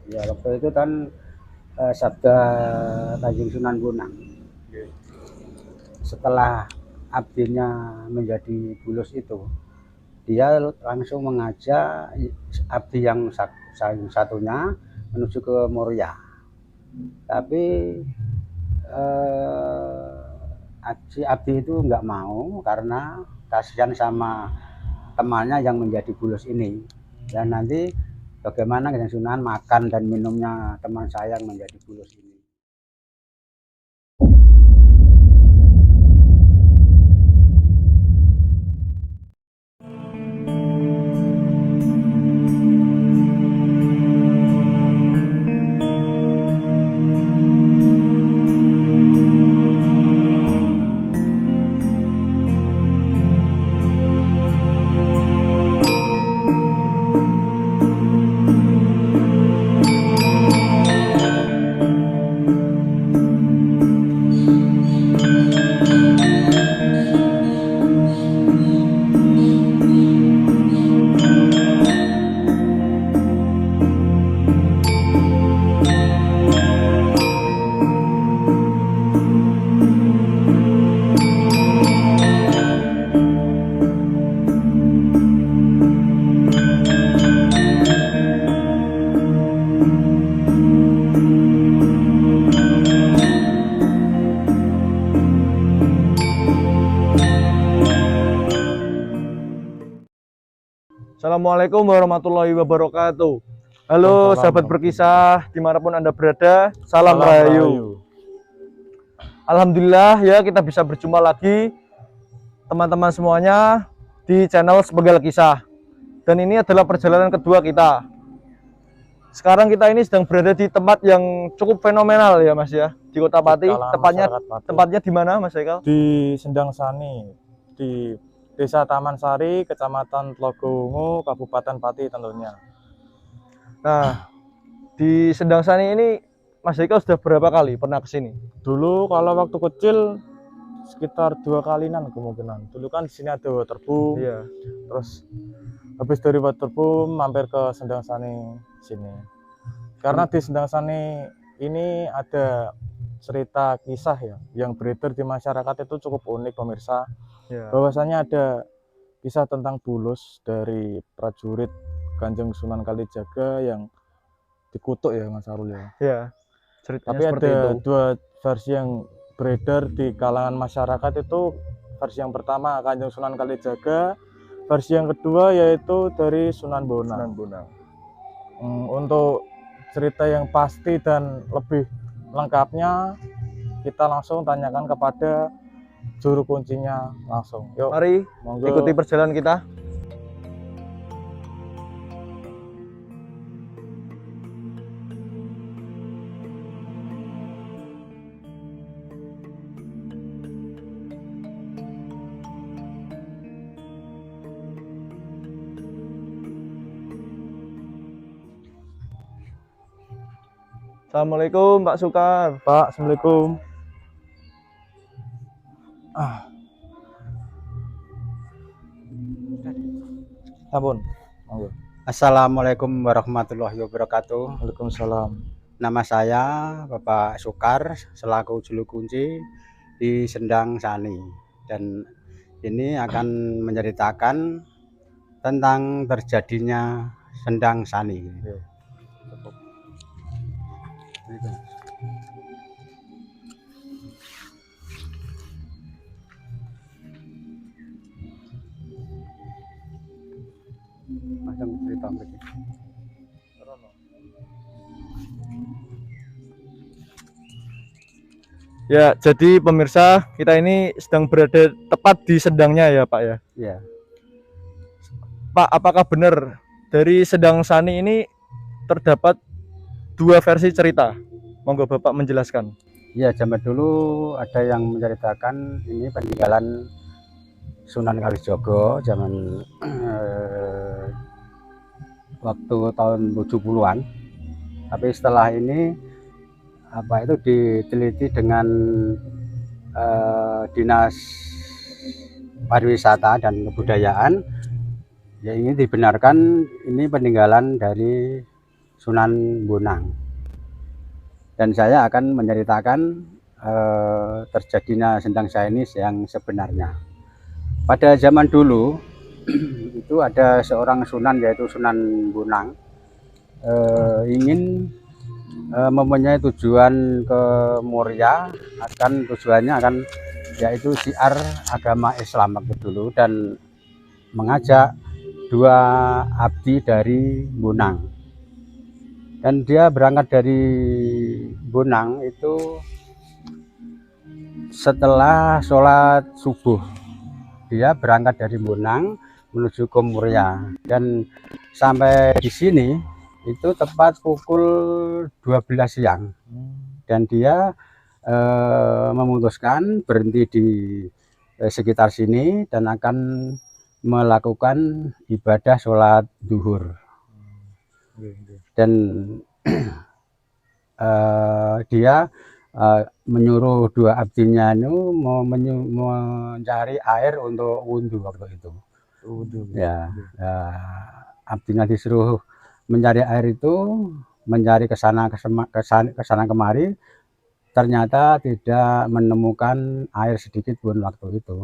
Ya waktu itu kan sabda Kanjeng Sunan Bonang. Setelah abdinya menjadi bulus itu, dia langsung mengajak abdi yang satunya menuju ke Moria. Tapi si abdi itu nggak mau karena kasihan sama temannya yang menjadi bulus ini. Dan nanti bagaimana Kanjeng Sunan makan dan minumnya teman saya yang menjadi bulus ini. Assalamualaikum warahmatullahi wabarakatuh. Halo sahabat berkisah dimanapun Anda berada, salam rahayu. Alhamdulillah ya kita bisa berjumpa lagi teman-teman semuanya di channel Sepenggal Kisah. Dan ini adalah perjalanan kedua kita. Sekarang kita ini sedang berada di tempat yang cukup fenomenal ya Mas ya, di Kota Pati. Tempatnya di mana Mas Haikal? Di Sendang Sani, di Desa Taman Sari, Kecamatan Tlogongo, Kabupaten Pati tentunya. Nah, di Sendang Sani ini Mas Haikal sudah berapa kali pernah ke sini? Dulu kalau waktu kecil sekitar 2 kalian kemungkinan. Dulu kan di sini ada waterboom. Iya. Terus habis dari waterboom mampir ke Sendang Sani sini. Karena di Sendang Sani ini ada cerita kisah ya yang beredar di masyarakat itu cukup unik pemirsa. Ya. Bahwasanya ada kisah tentang bulus dari prajurit Kanjeng Sunan Kalijaga yang dikutuk ya Mas Arul ya. Iya. Tapi ada dua versi yang beredar di kalangan masyarakat itu. Versi yang pertama Kanjeng Sunan Kalijaga, versi yang kedua yaitu dari Sunan Bonang. Untuk cerita yang pasti dan lebih lengkapnya kita langsung tanyakan kepada juru kuncinya langsung. Yuk, mari monggo ikuti perjalanan kita. Assalamualaikum Pak Sukar. Pak, assalamualaikum. Ampun. Assalamualaikum warahmatullahi wabarakatuh. Waalaikumsalam. Nama saya Bapak Sukar selaku juru kunci di Sendang Sani, dan ini akan menceritakan tentang terjadinya Sendang Sani. Cerita ya, jadi pemirsa kita ini sedang berada tepat di Sendangnya ya Pak ya. Iya. Pak, apakah benar dari Sendang Sani ini terdapat dua versi cerita? Monggo Bapak menjelaskan. Iya, zaman dulu ada yang menceritakan ini peninggalan Sunan Kalijogo zaman waktu tahun 70-an. Tapi setelah ini itu diteliti dengan Dinas Pariwisata dan Kebudayaan, ya ini dibenarkan ini peninggalan dari Sunan Bonang. Dan saya akan menceritakan terjadinya Sendang Saenis yang sebenarnya. Pada zaman dulu itu ada seorang sunan, yaitu Sunan Bonang, ingin mempunyai tujuan ke Muria, tujuannya akan yaitu syiar agama Islam waktu dulu, dan mengajak 2 abdi dari Bonang. Dan dia berangkat dari Bonang itu setelah sholat subuh. Dia berangkat dari Bonang menuju ke Muria, dan sampai di sini itu tepat pukul 12 siang. Dan dia memutuskan berhenti di sekitar sini dan akan melakukan ibadah sholat duhur. Dan dia menyuruh 2 abdinya itu mencari air untuk wudhu waktu itu. Ya, abdinya disuruh mencari air itu, mencari ke sana kemari, ternyata tidak menemukan air sedikit pun waktu itu.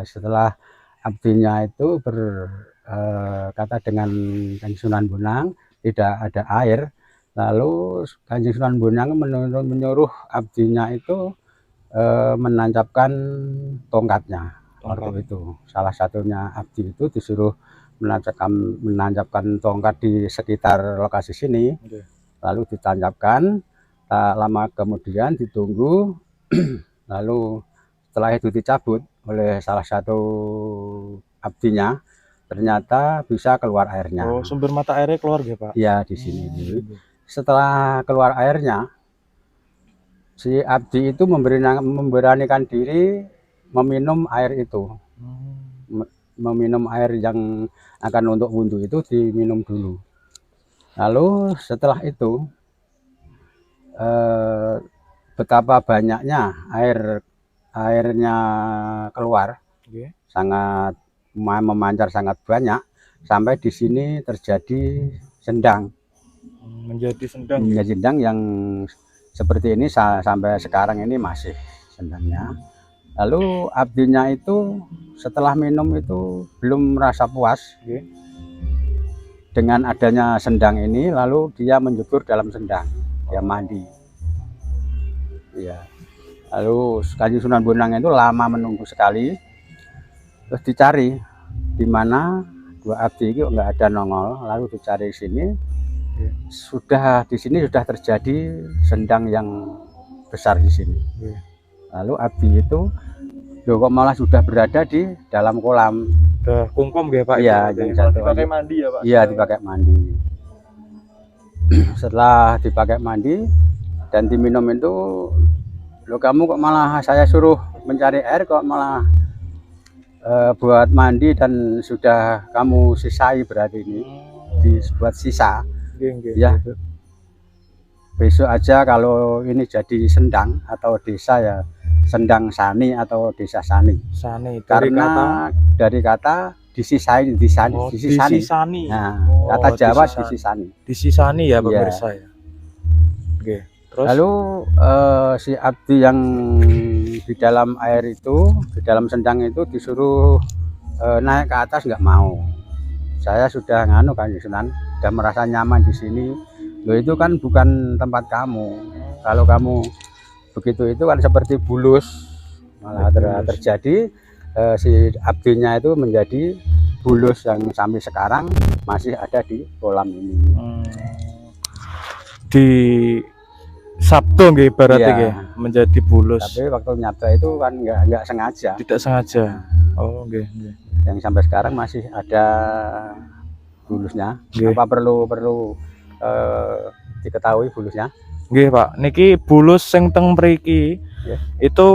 Setelah abdinya itu berkata dengan Kanjeng Sunan Bonang tidak ada air, lalu Kanjeng Sunan Bonang menyuruh abdinya itu menancapkan tongkatnya. Waktu itu salah satunya abdi itu disuruh menancapkan tongkat di sekitar lokasi sini. Lalu ditancapkan, tak lama kemudian ditunggu, lalu setelah itu dicabut oleh salah satu abdinya, ternyata bisa keluar airnya. Oh, sumber mata airnya keluar ya Pak? Ya, di sini. Setelah keluar airnya, si abdi itu memberanikan diri meminum air itu. Meminum air yang akan untuk wudhu itu diminum dulu. Lalu setelah itu betapa banyaknya airnya keluar, sangat memancar, sangat banyak, sampai di sini terjadi sendang. Menjadi sendang yang seperti ini sampai sekarang ini masih sendangnya. Lalu abdinya itu setelah minum itu belum merasa puas dengan adanya sendang ini, lalu dia menjebur dalam sendang, dia mandi. Ya. Lalu Kanjeng Sunan Bonang itu lama menunggu sekali, terus dicari di mana 2 abdi itu enggak ada nongol, lalu dicari sini. Di sini sudah terjadi sendang yang besar di sini. Lalu abdi itu kok malah sudah berada di dalam kolam. Udah kungkum ya Pak? Iya, dipakai mandi ya Pak? Iya, dipakai mandi. Setelah dipakai mandi dan diminum itu, loh kamu kok malah saya suruh mencari air, kok malah buat mandi, dan sudah kamu sisai berarti ini dibuat sisa. Ya, besok aja kalau ini jadi sendang atau desa ya Sendang Sani atau Desa Sani. Karena dari kata disisani. Disisani. Nah, kata Jawa disisani. Disisani ya pemirsa ya. Oke. Terus lalu si abdi yang di dalam air itu, di dalam sendang itu disuruh naik ke atas, nggak mau. Saya sudah Kanjeng Sunan, sudah merasa nyaman di sini. Loh, itu kan bukan tempat kamu. Kalau kamu begitu itu kan seperti bulus, malah terjadi si abdinya itu menjadi bulus yang sampai sekarang masih ada di kolam ini. Di Sabtu nggih berarti nggih menjadi bulus. Tapi waktu nyabda itu kan nggak sengaja. Tidak sengaja. Oh nggih. Yang sampai sekarang masih ada bulusnya. Apa perlu diketahui bulusnya? Nggih Pak, niki bulus sing teng mriki itu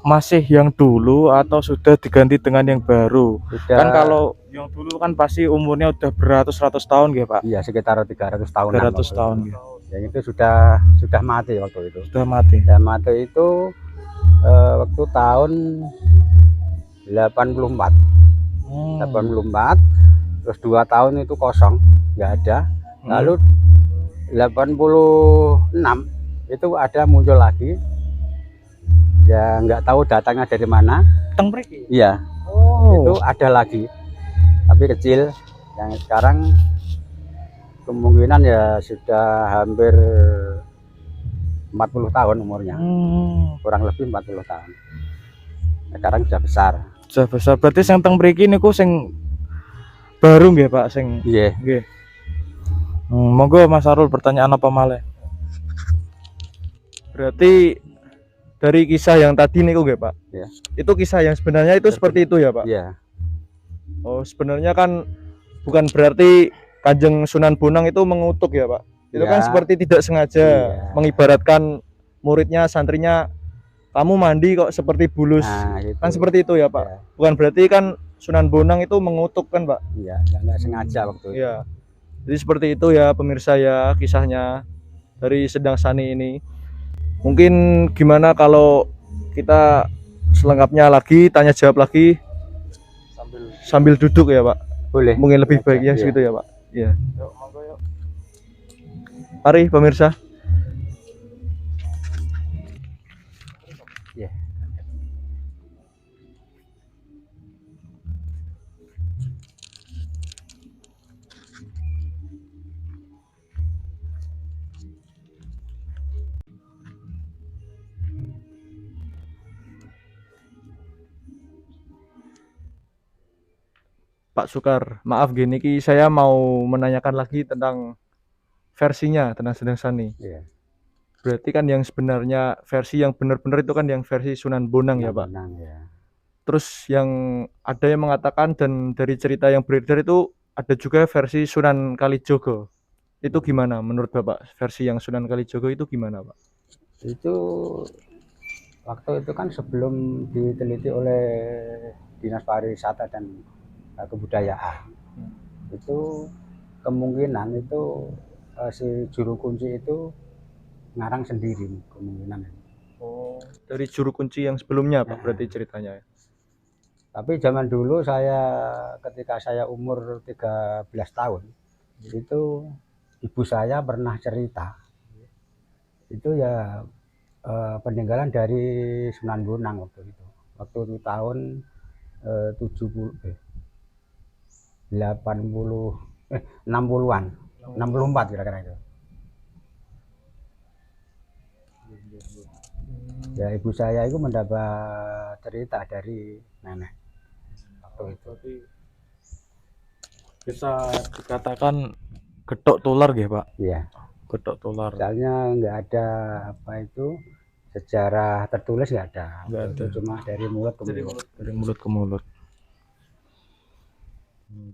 masih yang dulu atau sudah diganti dengan yang baru? Kan kalau yang dulu kan pasti umurnya udah beratus-ratus tahun nggih Pak? Iya, sekitar 300 tahun. 300 tahun nggih. Yang itu sudah mati waktu itu. Sudah mati. Dan mati itu waktu tahun 84. 84, terus 2 tahun itu kosong, nggak ada. Lalu 86 itu ada muncul lagi. Ya nggak tahu datangnya dari mana. Teng mriki. Iya, Oh. itu ada lagi. Tapi kecil. Yang sekarang kemungkinan ya sudah hampir 40 tahun umurnya. Kurang lebih 40 tahun. Sekarang sudah besar. Sudah besar. Berarti sing teng mriki niku sing baru nggih, Pak, sing Iya. nggih. Monggo Mas Arul, pertanyaan apa malih? Berarti dari kisah yang tadi niku nggih, Pak. Iya. Itu kisah yang sebenarnya itu seperti itu ya, Pak? Iya. Oh, sebenarnya kan bukan berarti Kanjeng Sunan Bonang itu mengutuk ya, Pak. Itu kan Ya. seperti tidak sengaja Iya. mengibaratkan muridnya, santrinya, kamu mandi kok seperti bulus. Nah, gitu. Kan seperti itu ya, Pak. Iya. Bukan berarti kan Sunan Bonang itu mengutuk kan, Pak? Iya, nggak sengaja waktu itu. Iya. Jadi seperti itu ya pemirsa ya kisahnya dari Sendang Sani ini. Mungkin gimana kalau kita selengkapnya lagi tanya jawab lagi sambil duduk ya, Pak. Boleh. Mungkin lebih Aja, baiknya iya. segitu ya, Pak. Iya. Yuk, monggo yuk. Mari pemirsa. Iya. Pak Sukar, maaf gini ki saya mau menanyakan lagi tentang versinya tentang Sendang Sani. Iya. Berarti kan yang sebenarnya versi yang benar-benar itu kan yang versi Sunan Bonang ya, Pak. Benang, ya. Terus yang ada yang mengatakan dan dari cerita yang beredar itu ada juga versi Sunan Kalijogo. Itu gimana menurut Bapak? Versi yang Sunan Kalijogo itu gimana, Pak? Itu waktu itu kan sebelum diteliti oleh Dinas Pariwisata dan Kebudayaan, itu kemungkinan itu si juru kunci itu ngarang sendiri kemungkinan. Oh, dari juru kunci yang sebelumnya, Pak, Nah. berarti ceritanya. Tapi zaman dulu ketika saya umur 13 tahun, itu ibu saya pernah cerita. Itu ya peninggalan dari Sunan Bonang waktu itu. Waktu itu tahun 60-an, 64 kira-kira itu. Ya ibu saya itu mendapat cerita dari nenek waktu itu. Berarti bisa dikatakan getok tular nggih, Pak? Iya. Getok tular. Soalnya nggak ada apa itu sejarah tertulis, nggak ada. Nggak Itu ada. cuma dari mulut ke mulut. Dari mulut ke mulut.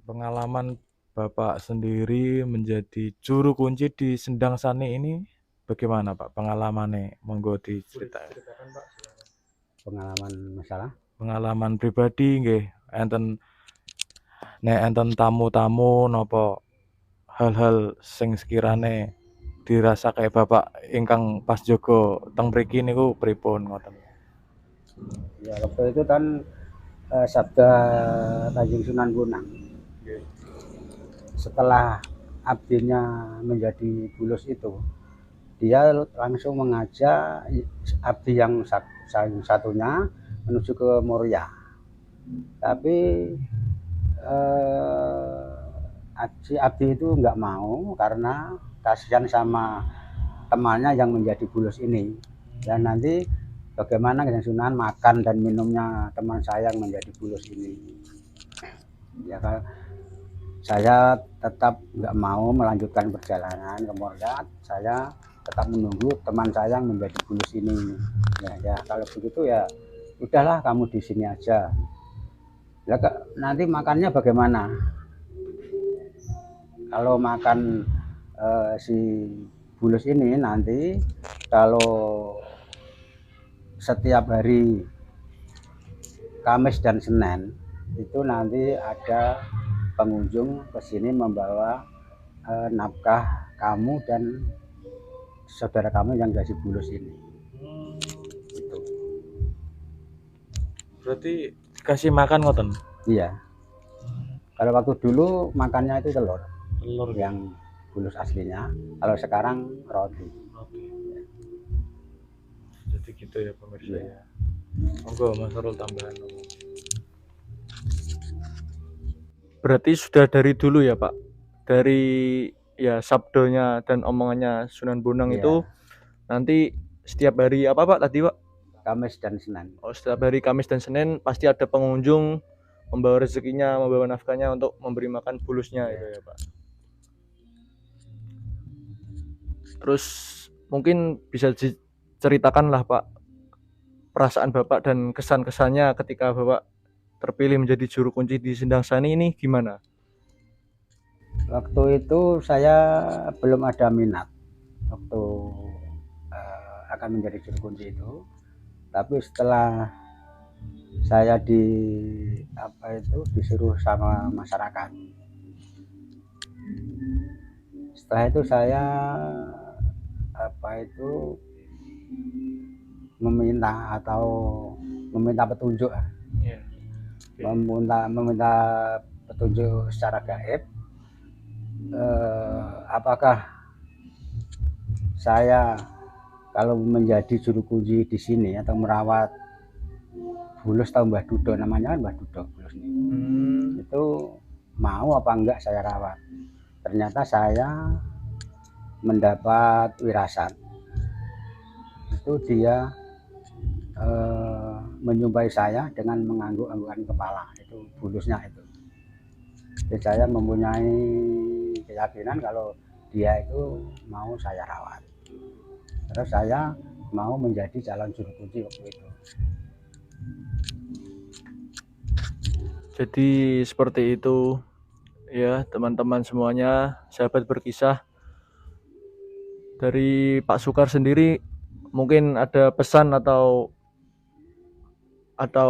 Pengalaman Bapak sendiri menjadi juru kunci di Sendang Sani ini bagaimana, Pak? Pengalamannya monggo diceritakan. Pengalaman masalah. Pengalaman pribadi nggih, enten tamu-tamu napa hal-hal sing sekirane dirasa kayak Bapak ingkang pas jaga teng mriki niku pripun ngoten. Ya waktu itu kan sabda Kanjeng Sunan Bonang. Setelah abdinya menjadi bulus itu, dia langsung mengajak abdi yang satunya menuju ke Muria. Tapi si abdi itu nggak mau karena kasihan sama temannya yang menjadi bulus ini. Dan nanti bagaimana Kanjeng Sunan makan dan minumnya teman saya yang menjadi bulus ini. Ya kan, saya tetap nggak mau melanjutkan perjalanan ke Muria. Saya tetap menunggu teman saya yang menjadi bulus ini. Ya kalau begitu ya udahlah, kamu di sini aja. Ya, nanti makannya bagaimana? Kalau makan si bulus ini nanti kalau setiap hari Kamis dan Senin itu nanti ada pengunjung ke sini membawa nafkah kamu dan saudara kamu yang jadi bulus ini. Gitu. Berarti dikasih makan ngoten. Iya. Kalau waktu dulu makannya itu telur Telur yang bulus aslinya. Kalau sekarang roti. Oke. Jadi gitu ya pemirsa Iya. ya. Monggo Mas Arul tambahan. Berarti sudah dari dulu ya Pak, dari ya sabdonya dan omongannya Sunan Bonang Iya. itu nanti setiap hari apa Pak tadi Pak? Kamis dan Senin. Oh, setiap hari Kamis dan Senin pasti ada pengunjung membawa rezekinya, membawa nafkahnya untuk memberi makan bulusnya Iya. itu ya Pak. Terus mungkin bisa diceritakan lah Pak perasaan Bapak dan kesan-kesannya ketika Bapak terpilih menjadi juru kunci di Sendang Sani ini gimana? Waktu itu saya belum ada minat waktu akan menjadi juru kunci itu. Tapi setelah saya disuruh sama masyarakat. Setelah itu saya meminta petunjuk, meminta petunjuk secara gaib. Apakah saya kalau menjadi juru kunci di sini atau merawat bulus atau Mbah Dudo, namanya kan Mbah Dudo bulus ini, itu mau apa enggak saya rawat. Ternyata saya mendapat wirasat, itu dia menyumpahi saya dengan mengangguk-anggukan kepala, itu bulusnya itu. Jadi saya mempunyai keyakinan kalau dia itu mau saya rawat. Terus saya mau menjadi calon juru kunci waktu itu. Jadi seperti itu ya teman-teman semuanya, sahabat berkisah. Dari Pak Sukar sendiri mungkin ada pesan atau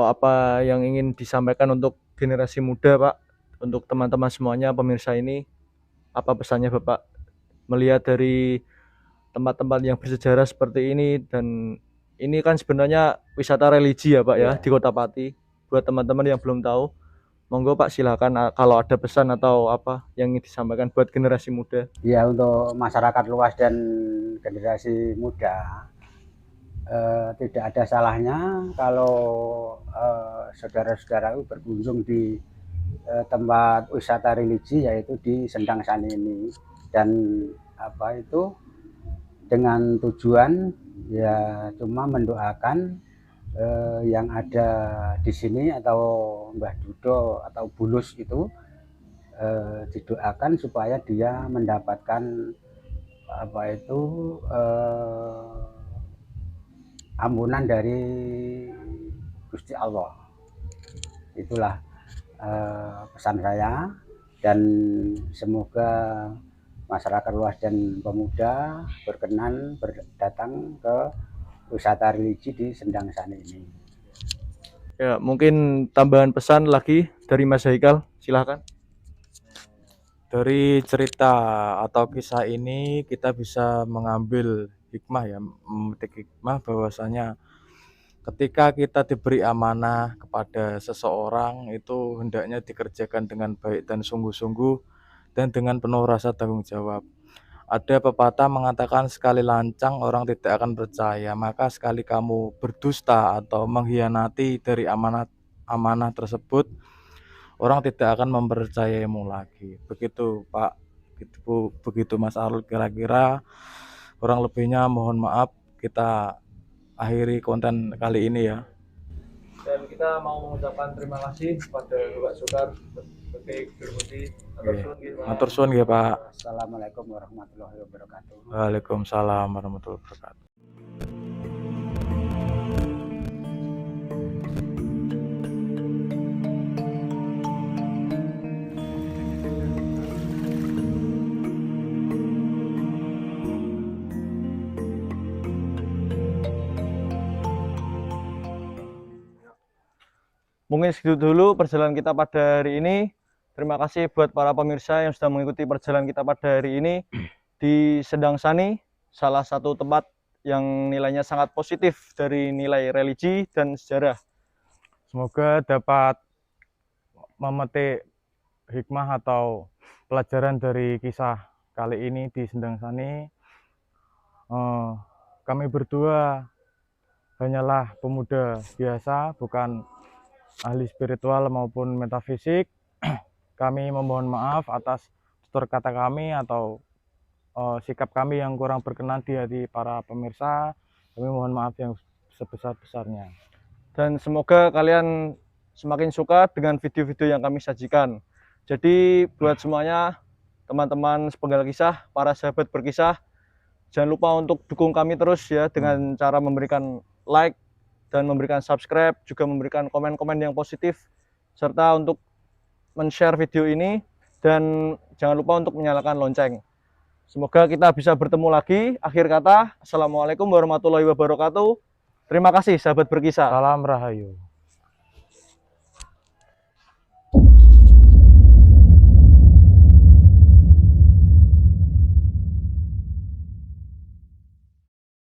apa yang ingin disampaikan untuk generasi muda Pak, untuk teman-teman semuanya pemirsa ini, apa pesannya Bapak melihat dari tempat-tempat yang bersejarah seperti ini, dan ini kan sebenarnya wisata religi ya Pak ya, di Kota Pati. Buat teman-teman yang belum tahu, monggo Pak silakan kalau ada pesan atau apa yang ingin disampaikan buat generasi muda. Ya, untuk masyarakat luas dan generasi muda, tidak ada salahnya kalau saudara-saudara berkunjung di tempat wisata religi, yaitu di Sendang Sani ini, dan dengan tujuan ya cuma mendoakan yang ada di sini atau Mbah Dudo atau bulus itu, didoakan supaya dia mendapatkan ampunan dari Gusti Allah. Itulah pesan saya, dan semoga masyarakat luas dan pemuda berkenan datang ke wisata religi di Sendang Sani ini. Ya, mungkin tambahan pesan lagi dari Mas Haikal, silahkan. Dari cerita atau kisah ini kita bisa mengambil hikmah ya, memetik hikmah bahwasanya ketika kita diberi amanah kepada seseorang itu hendaknya dikerjakan dengan baik dan sungguh-sungguh dan dengan penuh rasa tanggung jawab. Ada pepatah mengatakan sekali lancang orang tidak akan percaya, maka sekali kamu berdusta atau mengkhianati dari amanah tersebut, orang tidak akan mempercayaimu lagi. Begitu Pak, begitu Mas Arul, kira-kira kurang lebihnya mohon maaf, kita akhiri konten kali ini ya. Dan kita mau mengucapkan terima kasih kepada Bapak Sukar sebagai juru kunci. Matur suwun nggih Pak. Assalamualaikum warahmatullahi wabarakatuh. Waalaikumsalam warahmatullahi wabarakatuh. Mungkin segitu dulu perjalanan kita pada hari ini. Terima kasih buat para pemirsa yang sudah mengikuti perjalanan kita pada hari ini di Sendang Sani, salah satu tempat yang nilainya sangat positif dari nilai religi dan sejarah. Semoga dapat memetik hikmah atau pelajaran dari kisah kali ini di Sendang Sani kami berdua hanyalah pemuda biasa, bukan ahli spiritual maupun metafisik. Kami memohon maaf atas tutur kata kami atau sikap kami yang kurang berkenan di hati para pemirsa. Kami mohon maaf yang sebesar-besarnya. Dan semoga kalian semakin suka dengan video-video yang kami sajikan. Jadi buat semuanya, teman-teman sepenggal kisah, para sahabat berkisah, jangan lupa untuk dukung kami terus ya dengan cara memberikan like dan memberikan subscribe, juga memberikan komen-komen yang positif, serta untuk men-share video ini, dan jangan lupa untuk menyalakan lonceng. Semoga kita bisa bertemu lagi. Akhir kata, Assalamualaikum warahmatullahi wabarakatuh. Terima kasih sahabat berkisah. Salam Rahayu.